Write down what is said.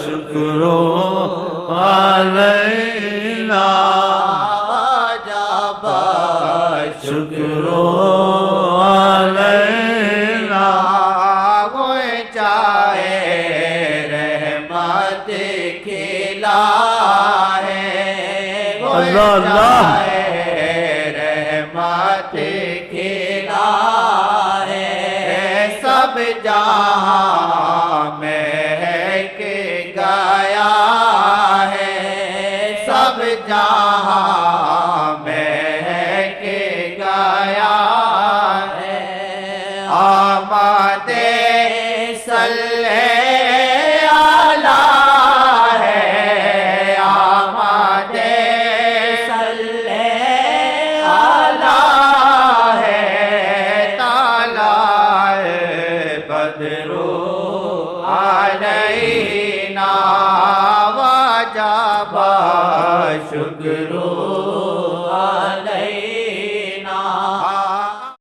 Syukuro अलैना वजब Syukuro अलैना वो चाहे रहमत खिलाए अल्लाह अल्लाह रहमत खिलाए सब जहां महक गया है सब जहां महक गया है आमदे सल्ले आला है आमदे सल्ले आला है ताला बदरो अलैना वजब शुक्रो अलैना